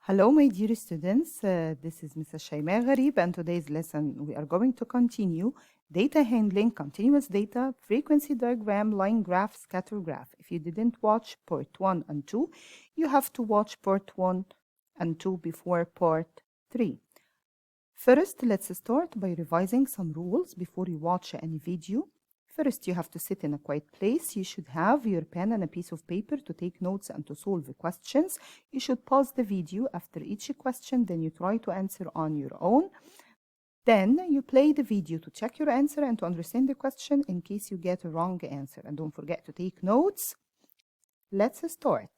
Hello, my dear students. This is Mrs. Shaima Gharib, and today's lesson we are going to continue data handling, continuous data, frequency diagram, line graph, scatter graph. If you didn't watch part 1 and 2, you have to watch part 1 and 2 before part 3. First, let's start by revising some rules before you watch any video. First, you have to sit in a quiet place. You should have your pen and a piece of paper to take notes and to solve the questions. You should pause the video after each question, then you try to answer on your own. Then you play the video to check your answer and to understand the question in case you get a wrong answer. And don't forget to take notes. Let's start.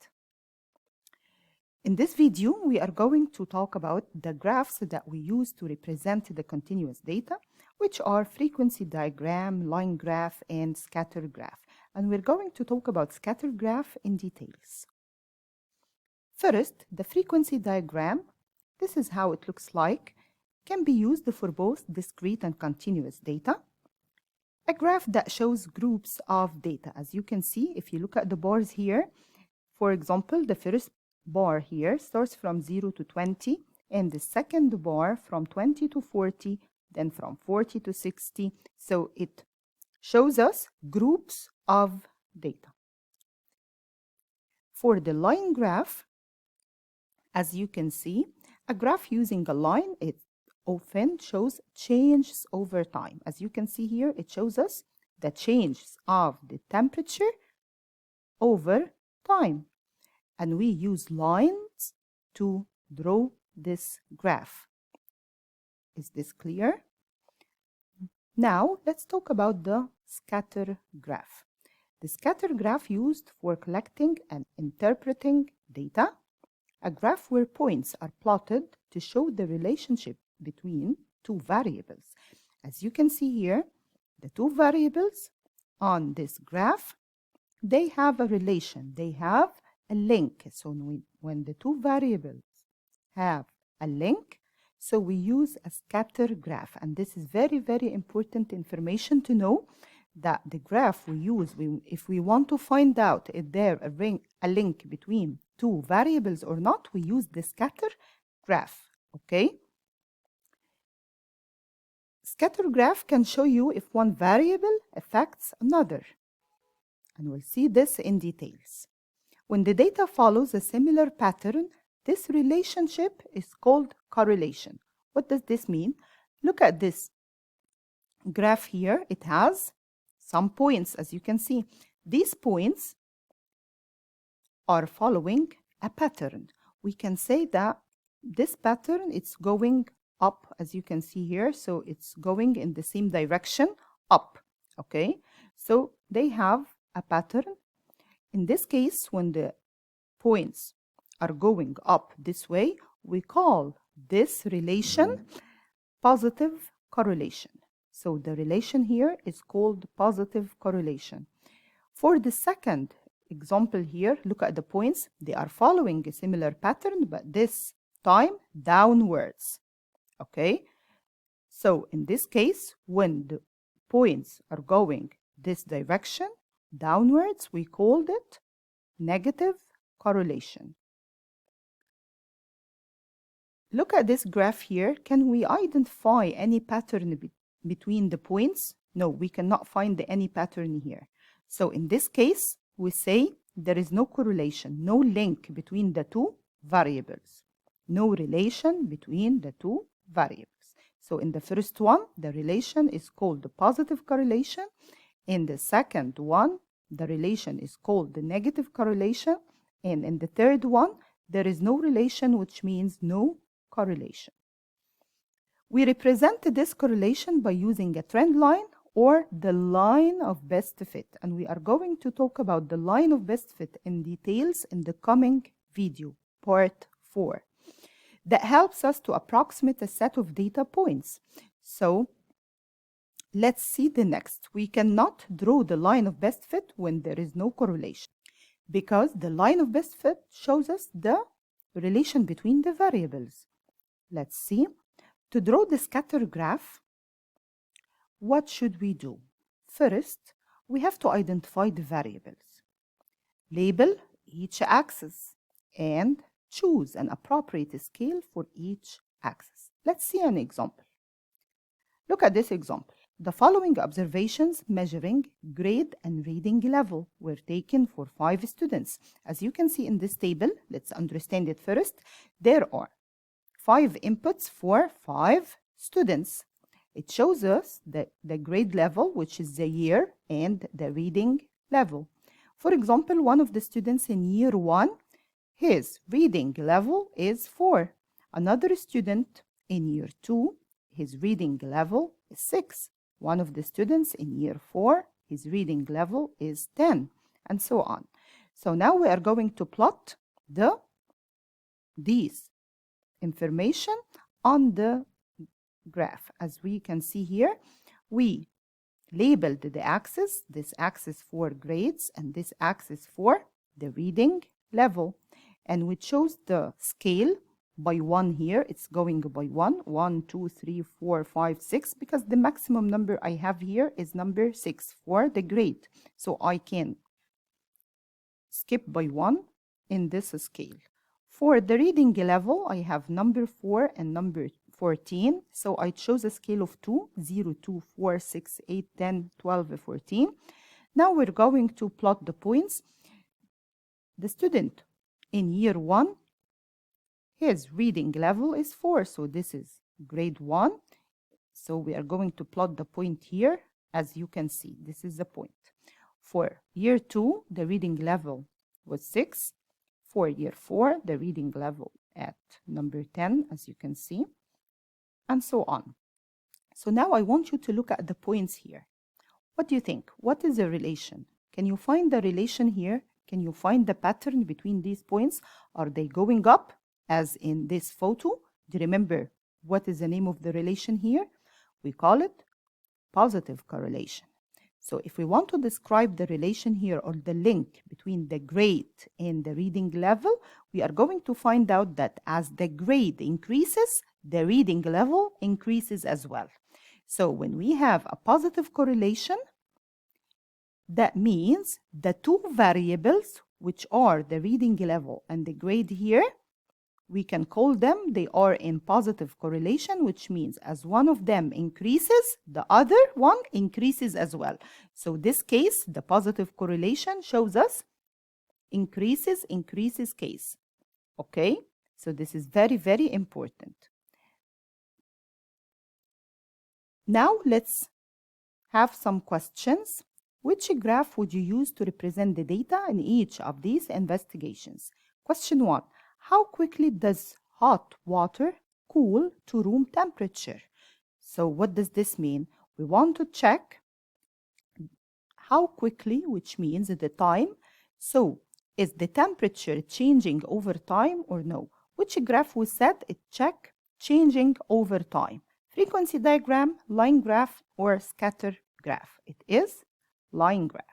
In this video, we are going to talk about the graphs that we use to represent the continuous data, which are frequency diagram, line graph, and scatter graph. And we're going to talk about scatter graph in details. First, the frequency diagram. This is how it looks like. Can be used for both discrete and continuous data. A graph that shows groups of data. As you can see, if you look at the bars here, for example, the first bar here starts from 0 to 20, and the second bar from 20 to 40, then from 40 to 60. So it shows us groups of data. For the line graph, as you can see, a graph using a line, it often shows changes over time. As you can see here, it shows us the changes of the temperature over time. And we use lines to draw this graph. Is this clear? Now, let's talk about the scatter graph. The scatter graph used for collecting and interpreting data. A graph where points are plotted to show the relationship between two variables. As you can see here, the two variables on this graph, they have a relation. They have a link. So when the two variables have a link, so we use a scatter graph. And this is very, very important information to know, that the graph we use, if we want to find out if there a link between two variables or not, we use the scatter graph, okay? Scatter graph can show you if one variable affects another. And we'll see this in details. When the data follows a similar pattern, this relationship is called correlation. What does this mean? Look at this graph here. It has some points, as you can see. These points are following a pattern. We can say that this pattern, it's going up, as you can see here. So it's going in the same direction, up, okay? So they have a pattern. In this case, when the points are going up this way, we call this relation positive correlation. So the relation here is called positive correlation. For the second example here, look at the points. They are following a similar pattern, but this time downwards, okay? So in this case, when the points are going this direction, downwards, we called it negative correlation. Look at this graph here. Can we identify any pattern between the points? No, we cannot find any pattern here. So in this case, we say there is no correlation, no link between the two variables. No relation between the two variables. So in the first one, the relation is called the positive correlation. In the second one, the relation is called the negative correlation. And in the third one, there is no relation, which means no correlation. We represent this correlation by using a trend line or the line of best fit. And we are going to talk about the line of best fit in details in the coming video, part 4. That helps us to approximate a set of data points. So let's see the next. We cannot draw the line of best fit when there is no correlation, because the line of best fit shows us the relation between the variables. Let's see. To draw the scatter graph, what should we do? First, we have to identify the variables. Label each axis and choose an appropriate scale for each axis. Let's see an example. Look at this example. The following observations measuring grade and reading level were taken for 5 students. As you can see in this table, let's understand it first. There are 5 inputs for 5 students. It shows us the grade level, which is the year, and the reading level. For example, one of the students in year 1, his reading level is 4. Another student in year 2, his reading level is 6. One of the students in year 4, his reading level is 10, and so on. So now we are going to plot these information on the graph. As we can see here, we labeled the axis, this axis for grades and this axis for the reading level. And we chose the scale by 1 here. It's going by 1, 1, 2, 3, 4, 5, 6, because the maximum number I have here is number 6 for the grade. So I can skip by 1 in this scale. For the reading level, I have number 4 and number 14. So I chose a scale of 2, 0, 2, 4, 6, 8, 10, 12, 14. Now we're going to plot the points. The student in year 1, his reading level is 4, so this is grade 1. So we are going to plot the point here. As you can see, this is the point. For year 2, the reading level was 6. For year 4, the reading level at number 10, as you can see, and so on. So now I want you to look at the points here. What do you think? What is the relation? Can you find the relation here? Can you find the pattern between these points? Are they going up, as in this photo? Do you remember what is the name of the relation here? We call it positive correlation. So if we want to describe the relation here, or the link between the grade and the reading level, we are going to find out that as the grade increases, the reading level increases as well. So when we have a positive correlation, that means the two variables, which are the reading level and the grade here, we can call them, they are in positive correlation, which means as one of them increases, the other one increases as well. So this case, the positive correlation shows us increases case. Okay, so this is very, very important. Now let's have some questions. Which graph would you use to represent the data in each of these investigations? Question 1. How quickly does hot water cool to room temperature? So what does this mean? We want to check how quickly, which means the time. So is the temperature changing over time or no? Which graph we said it check changing over time? Frequency diagram, line graph, or scatter graph? It is line graph.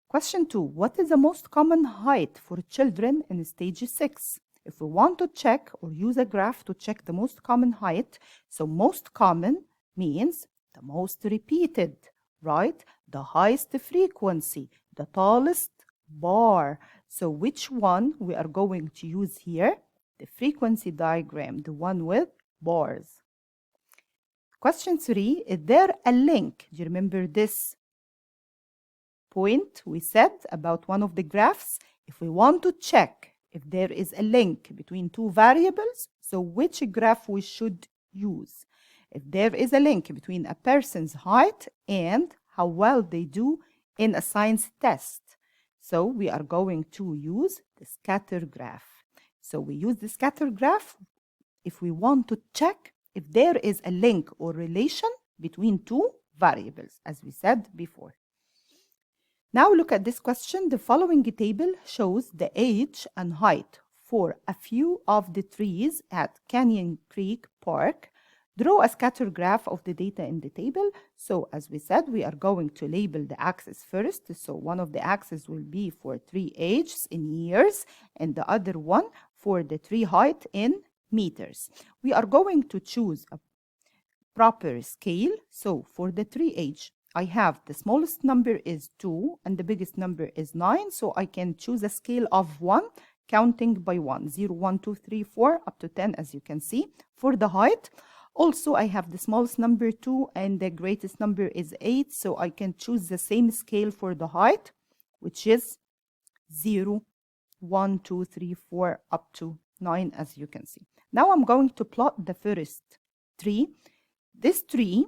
Question 2. What is the most common height for children in stage 6? If we want to check or use a graph to check the most common height, so most common means the most repeated, right? The highest frequency, the tallest bar. So which one we are going to use here? The frequency diagram, the one with bars. Question 3. Is there a link? Do you remember this point we said about one of the graphs? If we want to check if there is a link between two variables, so which graph we should use? If there is a link between a person's height and how well they do in a science test, so we are going to use the scatter graph. So we use the scatter graph if we want to check if there is a link or relation between two variables, as we said before. Now look at this question. The following table shows the age and height for a few of the trees at Canyon Creek Park. Draw a scatter graph of the data in the table. So as we said, we are going to label the axis first. So one of the axes will be for tree ages in years, and the other one for the tree height in meters. We are going to choose a proper scale. So for the tree age, I have the smallest number is 2 and the biggest number is 9. So I can choose a scale of 1. counting by 1. 0, 1, 2, 3, 4, up to 10, as you can see. For the height, also I have the smallest number 2 and the greatest number is 8, so I can choose the same scale for the height, which is 0, 1, 2, 3, 4, up to 9, as you can see. Now I'm going to plot the first tree. This tree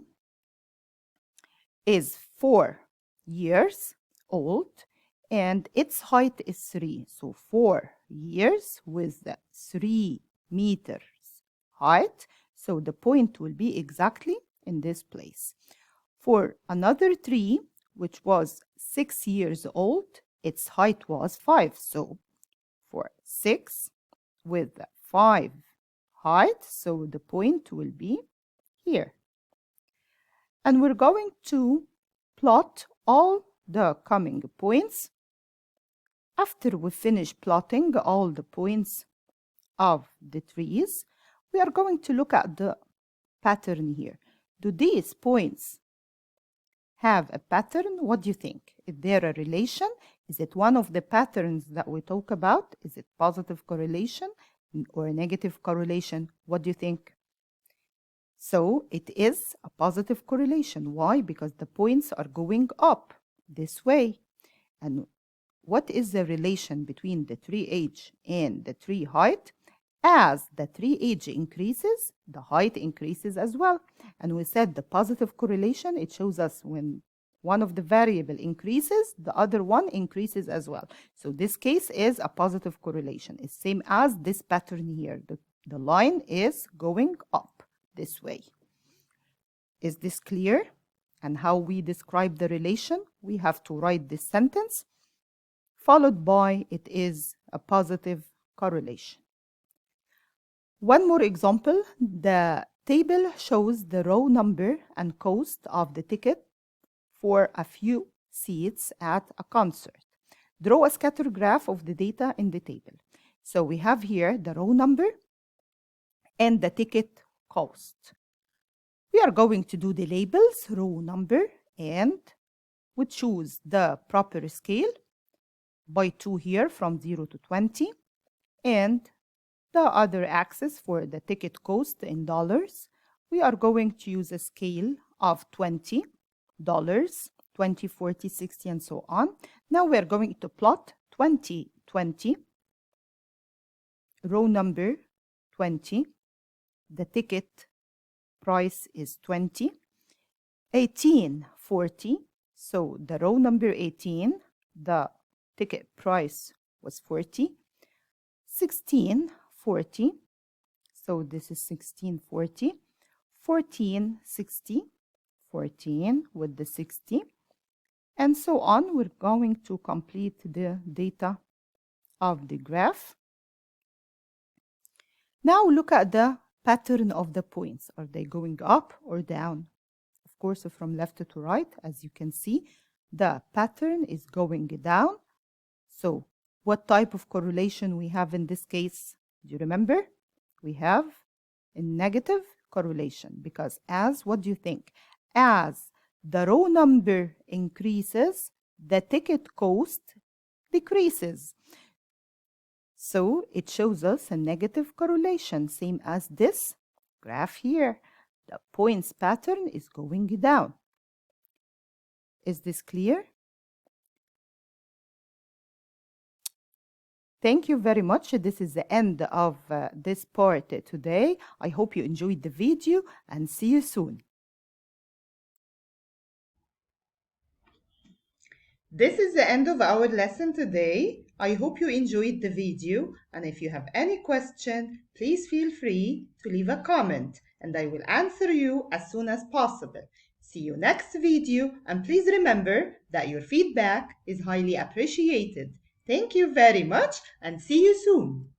is 4 years old and its height is 3. So 4 years with the 3 meters height. So the point will be exactly in this place. For another tree, which was 6 years old, its height was 5. So for 6 with the 5 height, so the point will be here. And we're going to plot all the coming points. After we finish plotting all the points of the trees, we are going to look at the pattern here. Do these points have a pattern? What do you think? Is there a relation? Is it one of the patterns that we talk about? Is it positive correlation or a negative correlation? What do you think? So it is a positive correlation. Why? Because the points are going up this way. And what is the relation between the tree age and the tree height? As the tree age increases, the height increases as well. And we said the positive correlation, it shows us when one of the variable increases, the other one increases as well. So this case is a positive correlation. It's same as this pattern here. The line is going up this way. Is this clear? And how we describe the relation? We have to write this sentence, followed by it is a positive correlation. One more example, the table shows the row number and cost of the ticket for a few seats at a concert. Draw a scatter graph of the data in the table. So we have here the row number and the ticket cost. We are going to do the labels, row number, and we choose the proper scale by 2 here from 0 to 20, and the other axis for the ticket cost in dollars. We are going to use a scale of $20, 20, 40, 60, and so on. Now we are going to plot 20, 20, row number 20, the ticket price is 20, 18, 40, so the row number 18, the ticket price was 40, 16, 40, so this is 1640, 14, 60, 14 with the 60, and so on. We're going to complete the data of the graph. Now look at the pattern of the points. Are they going up or down? Of course, from left to right, as you can see, the pattern is going down. So what type of correlation we have in this case? Do you remember? We have a negative correlation because as, what do you think? As the row number increases, the ticket cost decreases. So it shows us a negative correlation, same as this graph here. The points pattern is going down. Is this clear? Thank you very much. This is the end of this part today. I hope you enjoyed the video and see you soon. This is the end of our lesson today. I hope you enjoyed the video, and if you have any question, please feel free to leave a comment and I will answer you as soon as possible. See you next video, and please remember that your feedback is highly appreciated. Thank you very much and see you soon.